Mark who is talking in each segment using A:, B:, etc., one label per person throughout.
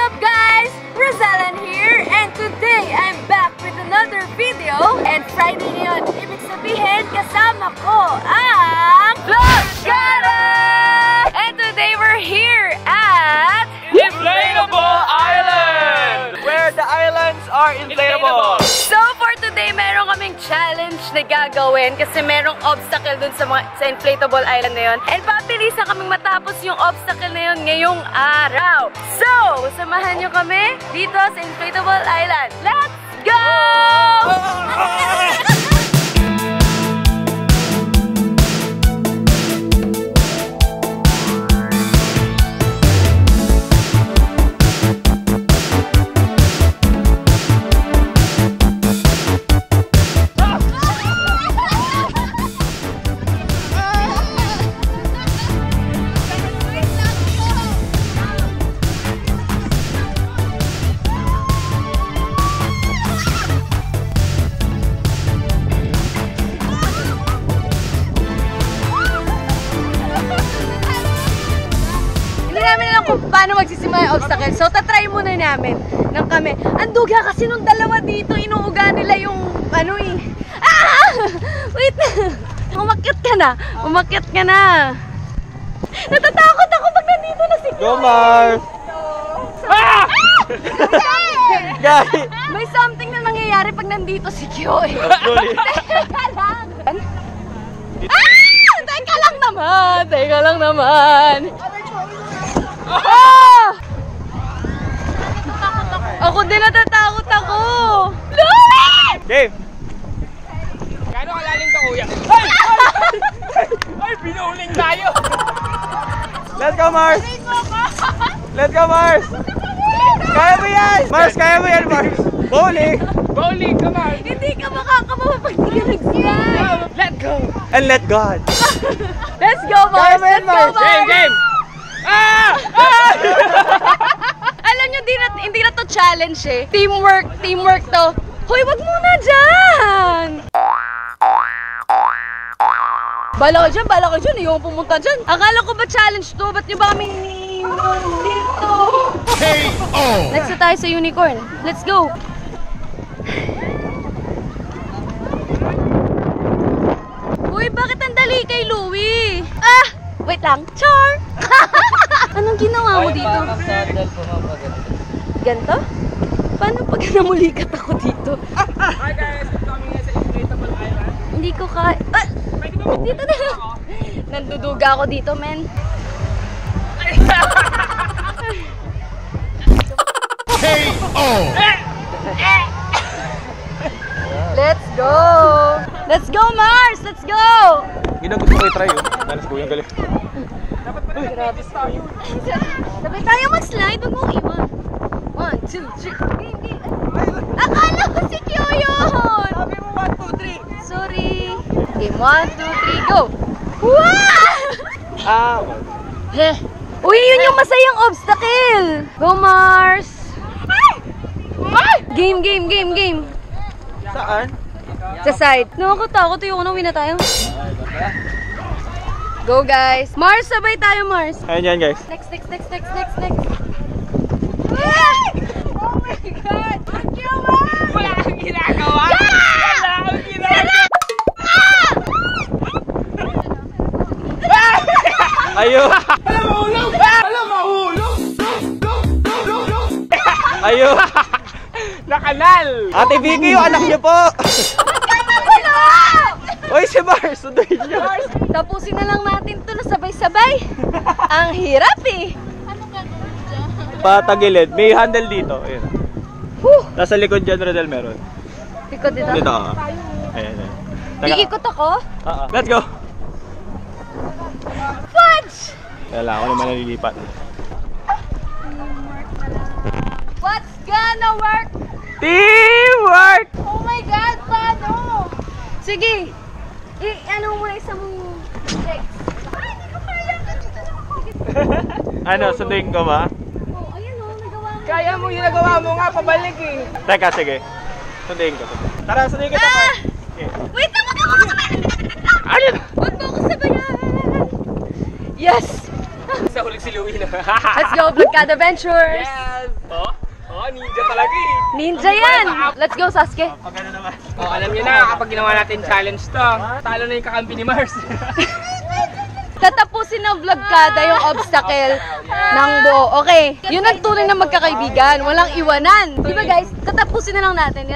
A: up guys? Rosalyn here, and today I'm back with another video. And Friday ngayon, ibig sabihin kasama ko ang Vlog Gala! And today we're here at
B: Inflatable Island! Where the islands are inflatable!
A: So for today, meron kaming challenge na gagawin kasi merong obstacle dun sa inflatable island na yun. And papilisan kaming matapos yung obstacle na yun ngayong araw. So, samahan nyo kami dito sa inflatable island. Let's go! Paano magsisimula yung obstacle. So, tatry muna namin ng kami. Ang duga kasi nung dalawa dito, inuuga nila yung ano eh. Ah! Wait na. Umakyat ka na. Umakyat ka na. Natatakot ako pag nandito na si Kyo.
B: Go, Mars! Ah! Guys!
A: May something na nangyayari pag nandito si Kyo eh. Teka lang. Ah! Teka lang naman. Teka lang naman. Ah! Ako din natatakot ako! Louie!
B: Game! Gano'ng kalalim ka, kuya? Ay! Ay! Pinuling tayo! Let's go, Mars! Let's go, Mars! Kaya mo yan! Mars, kaya mo yan, Mars! Bowling! Bowling, come on!
A: Hindi ka makakababa pag di ka nag-slide!
B: Let go! And let God!
A: Let's go, Mars! Let's go, Mars!
B: Game, game! Ah! Ah!
A: Alam nyo, hindi na to challenge eh. Teamwork to. Hoy, wag muna dyan! Bala ka dyan, ayaw pumunta dyan. Akala ko ba challenge to? Ba't nyo ba kami dito? Next na tayo sa unicorn. Let's go! Uy, bakit ang dali kay Louie? Ah! Wait lang. Char! Anong ginawa mo dito? Ganto? Paano pag namulikat ako dito?
B: Hi guys! Kami nga sa inflatable island.
A: Hindi ko kaya... Ah! Dito na! Nanduduga ako dito, men. Let's go! Let's go, Mars! Let's go!
B: Ginagusto ko i-try yun. Danas ko yung galit.
A: Grabe tayo. Sabay tayo mag-slide, wag mong iwan. 1, 2, 3. Game. Akala ko si Kyo yun!
B: Sabi mo 1, 2, 3.
A: Sorry. Game 1, 2, 3, go! Wow!
B: Ah,
A: Heh. Uy, yun yung masayang obstacle! Go, Mars! Game.
B: saan?
A: Sa side. Nakakatakot yung unang win na tayo. Go, guys! Mars, sabay tayo, Mars!
B: Ayan yan, guys.
A: Next. Ah! Oh my God! Ang cute!
B: Wala kang ginagawa! Wala kang ginagawa! Ayo! Alam mahulog! Ayo! Nakanal! Ate Vicky, yung anak niyo po! Uy, si Mars! Sunduin niyo!
A: Tapusin na lang natin ito na sabay-sabay. Ang hirap eh.
B: Patagilid. May handle dito. Ayan. Nasa likod dyan, Rodel, meron.
A: Ikot dito.
B: Dito, ayan.
A: Iikot ako?
B: Let's go!
A: Fudge!
B: Wala, ako naman nalilipat.
A: What's gonna work?
B: Teamwork!
A: Oh my God, paano? Sige. Ano mo isang legs? Ay, hindi ko kaya.
B: Ano, sunduin ko ba?
A: Oh, ayan o, nagawa mo.
C: Kaya mo, yung nagawa mo nga, pabalik eh.
B: Teka, sige. Sunduin ko. Tara, sunduin kita.
A: Ah!
B: Okay.
A: Wait lang, wag ako sabayan!
B: Ano?
A: Wag mo ako sabayan! Yes!
B: Sa huling si Louie na.
A: Let's go, Vlogcada Adventures!
B: Yes! Oh, ninja talaga eh.
A: Ninja yan! Let's go, Sasuke!
B: Oh, alam niyo na, kapag ginawa natin challenge to, talo na yung kakampi ni Mars.
A: Tatapusin ng Vlogcada yung obstacle ng buo. Okay, yun ang tunay na magkakaibigan. Walang iwanan. Diba guys, tatapusin na lang natin. Di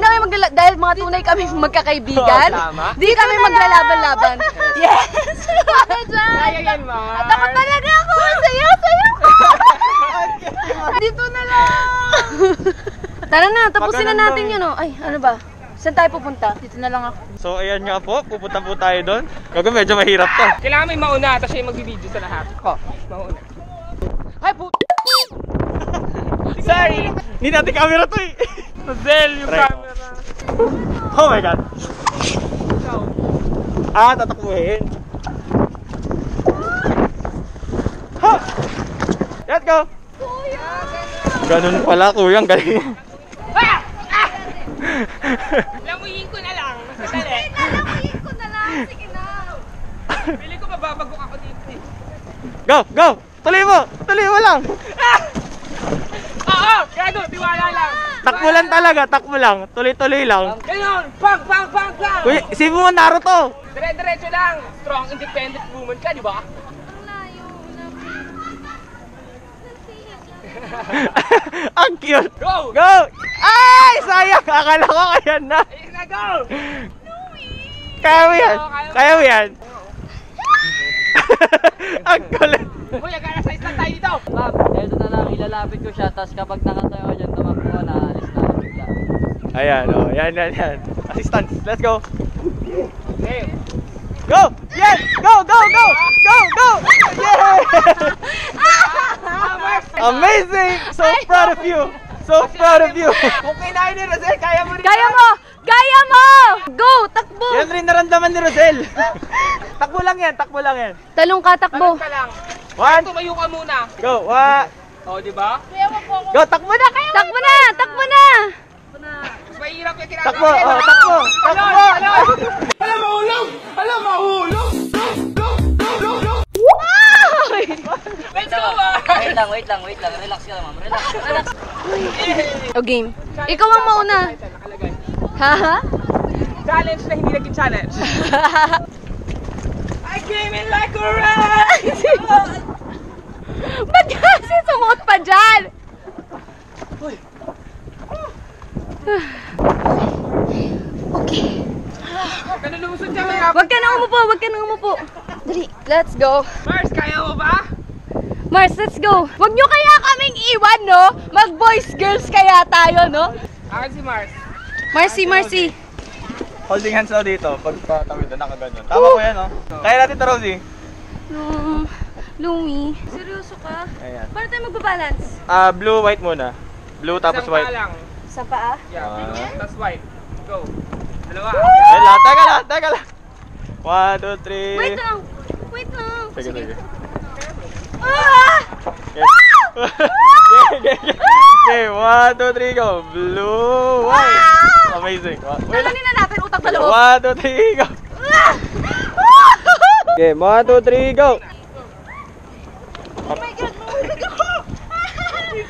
A: na kami dahil mga tunay kami magkakaibigan. Di kami maglalaban-laban. Yes!
B: Kaya yan, Mars.
A: At ako talaga ako! Sayo! Dito na lang! Tara na, tapusin na natin yun. Ay, ano ba? Saan tayo pupunta? Dito na lang ako.
D: So ayan nga po, pupunta po tayo doon. Gago medyo mahirap to.
B: Kailangan may mauna, tapos siya yung magbibideo sa lahat. Mauna. Ay, sorry!
D: Hindi natin camera to eh.
B: Rosel, yung
D: Right.
B: camera.
D: Oh my god. Tatakbuhin. Ha! Let's go! Ganun pala kuya, ang galing.
B: Lamuhin ko na lang. Masasali.
A: Lamuhin ko na lang. Sige na.
B: Pili ko mababagok ako dito eh.
D: Go! Go! Tuloy mo lang!
B: Oo! Gago! Tiwala lang!
D: Takbo lang talaga, takbo lang. Tuloy-tuloy lang.
B: Ganon! Pang!
D: Kuya, isipin mo Naruto!
B: Dire-diretso lang! Strong, independent woman ka, di ba?
D: Ang cute!
B: Go!
D: Go! Ay! Sayang! Akala ko kaya na!
B: Ayun na, go!
D: Kaya mo yan! Kaya mo yan! Ang kulit!
B: Uy, nag-alas-size lang tayo dito!
E: Ma'am, ito na lang, ilalapit ko siya, tapos kapag nakatayo ka dyan, tumakbo ka na, alis na ako bigla.
D: Ayan, oh, yan. Assistance, let's go!
B: Okay.
D: Go! Yes! Go! Yeah! Amazing! So proud of you! Kung kinain ni Rosel, kaya mo rin!
A: Kaya mo! Kaya mo! Go! Takbo!
D: Yan rin naramdaman ni Rosel! Takbo lang yan!
A: Talong ka, takbo.
B: Tanong ka lang.
D: One,
B: Tumayo ka muna.
D: go! One,
B: O, di ba?
D: go! Takbo na!
A: Takbo na!
B: Mas mahirap yung
D: Takbo!
B: kinakain.
D: Oh, takbo!
B: Let's go, ah!
E: Wait lang, relax ka lang ma'am, relax.
A: O game. Ikaw ang mauna.
B: Nakalagay.
A: Ha?
B: Challenge na hindi naging challenge. I came in like a rat!
A: Ba't kasi sumuot pa dyan?
B: Nalulusot siya, may
A: Wag ka na umupo. Dali, let's go.
B: Mars, kaya mo ba?
A: Mars, let's go. Wag nyo kaya kaming iwan, no? Mag-boys, girls kaya tayo, no?
B: Akin si Mars.
A: Marcy.
D: Holding hands daw dito, pag patawid na nakaganon. Tama ko yan, oh. Kaya natin ito, Rosie.
A: Louie, seryoso ka?
D: Ayan.
A: Paano tayo magbabalance?
D: Blue, white muna. Blue tapos
B: Isang
D: white.
B: pa lang.
A: Sa paa?
B: Yeah. Tapos white. Go. Dalawa.
D: Wait lang, teka lang. 1, 2, 3.
A: Wait lang.
D: Sige.
A: Ah!
D: Okay, 1, 2, 3, go. Blue, white. Amazing. Wait lang.
A: Talonin na natin utak na loob.
D: 1, 2, 3, go. Okay, 1, 2, 3, go.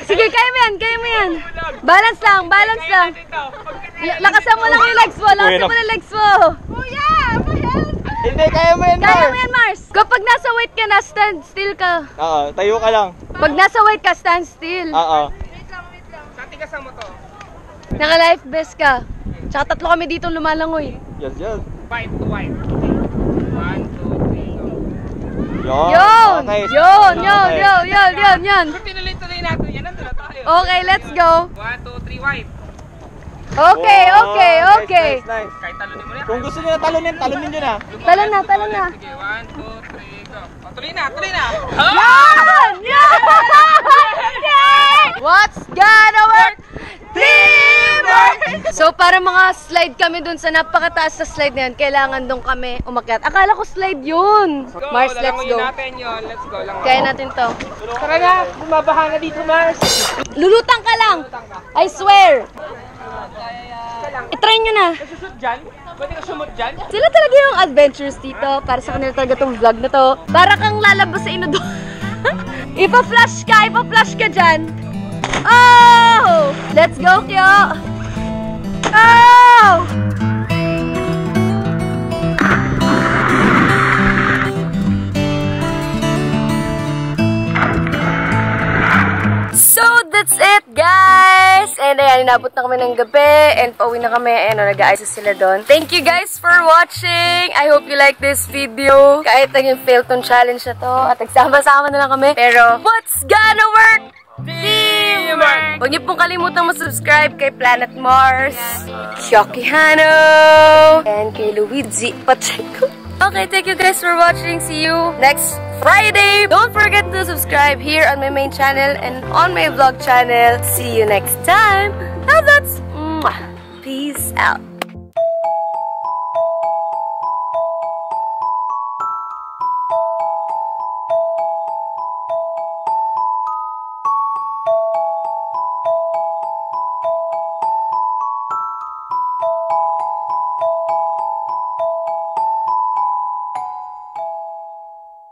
A: Sige, kaya mo yan. Balance lang. Lakasan mo lang yung legs mo. Kuya,
D: Hindi, kaya mo yan,
A: Kaya
D: Mars.
A: mo yan, Mars. Kapag nasa white ka na, stand still ka.
D: Oo, tayo ka lang.
A: Pag nasa white ka, stand still.
D: Oo.
B: Tatigasan mo to.
A: Naka-life vest ka. Tsaka 3 kami dito lumalangoy.
D: Yes.
B: White to white. 1, 2, 3, go.
D: Yun. Okay.
A: Yun.
B: Kung tinuloy-tuloy natin yan, nandun na tayo.
A: Okay, let's go.
B: 1, 2, 3, white.
A: Okay.
D: Nice.
B: Kahit talunin mo na yan.
D: Kung gusto nyo na talunin nyo na.
A: Talon na.
B: Sige, 1, 2, 3, go. O, tuloy na.
A: Yan! What's gonna work? Teamwork! So para mga slide kami dun sa napakataas na slide na yun, kailangan dun kami umakyat. Akala ko slide yun.
B: Go,
A: Mars, let's
B: lalangoyin
A: go.
B: natin yun. Let's go lang.
A: Kaya natin to.
B: Tara na, bumabaha na dito, Mars.
A: Lulutang ka lang. I swear. I-try nyo na.
B: Susut dyan. Pwede ka sumot dyan?
A: Sila talaga yung adventures dito. Para sa kanila talaga tong vlog na to. Para kang lalabas sa inodor. Ipa-flash ka dyan. Oh! Let's go, Kyo! Oh! So, that's it, guys! And ayan, inabot na kami ng gabi and pauwi na kami. Ayan, nag-aayos sila doon. Thank you guys for watching! I hope you like this video. Kahit naging failton challenge na to at nagsama-sama na lang kami. Pero, what's gonna work? Teamwork! Huwag niyo pong kalimutang mag-subscribe kay Planet Mars, Shocky Hano, and kay Luigi Pacheco. Okay, thank you guys for watching. See you next Friday. Don't forget to subscribe here on my main channel and on my vlog channel. See you next time. Have that. Peace out.